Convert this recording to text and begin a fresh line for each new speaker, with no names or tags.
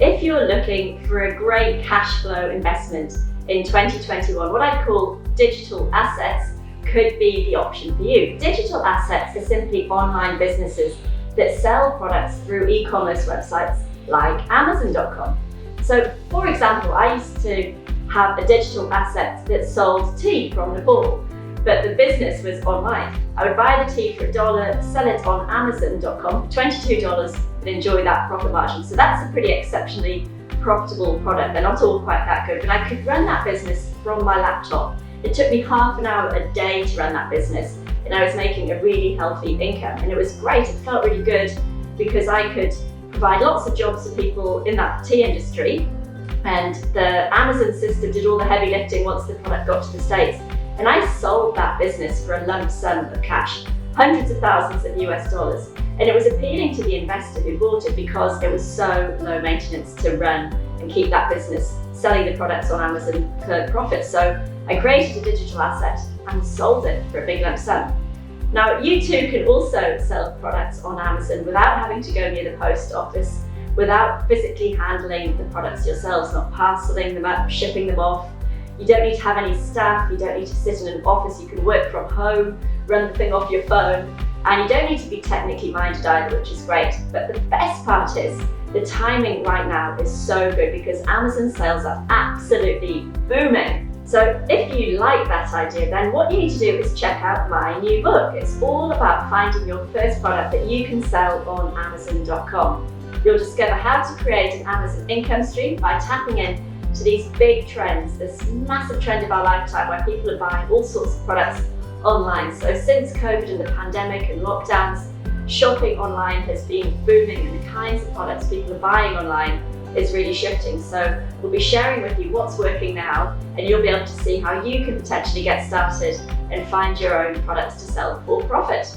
if you're looking for a great cash flow investment in 2021, what I'd call digital assets could be the option for you. Digital assets are simply online businesses that sell products through e-commerce websites like Amazon.com. So, for example, I used to have a digital asset that sold tea from Nepal, but the business was online. I would buy the tea for $1, sell it on Amazon.com for $22 and enjoy that profit margin. So that's a pretty exceptionally profitable product. They're not all quite that good, but I could run that business from my laptop. It took me half an hour a day to run that business, and I was making a really healthy income. And it was great, it felt really good because I could provide lots of jobs for people in that tea industry, and the Amazon system did all the heavy lifting once the product got to the States. And I sold that business for a lump sum of cash, hundreds of thousands of US dollars. And it was appealing to the investor who bought it because it was so low maintenance to run and keep that business selling the products on Amazon for profit. So I created a digital asset and sold it for a big lump sum. Now, you too can also sell products on Amazon without having to go near the post office, without physically handling the products yourselves, not parceling them up, shipping them off. You don't need to have any staff, you don't need to sit in an office, you can work from home, run the thing off your phone, and you don't need to be technically minded either, which is great. But the best part is, the timing right now is so good because Amazon sales are absolutely booming. So if you like that idea, then what you need to do is check out my new book. It's all about finding your first product that you can sell on Amazon.com. You'll discover how to create an Amazon income stream by tapping in to these big trends, this massive trend of our lifetime where people are buying all sorts of products online. So since COVID and the pandemic and lockdowns, shopping online has been booming, and the kinds of products people are buying online is really shifting. So we'll be sharing with you what's working now, and you'll be able to see how you can potentially get started and find your own products to sell for profit.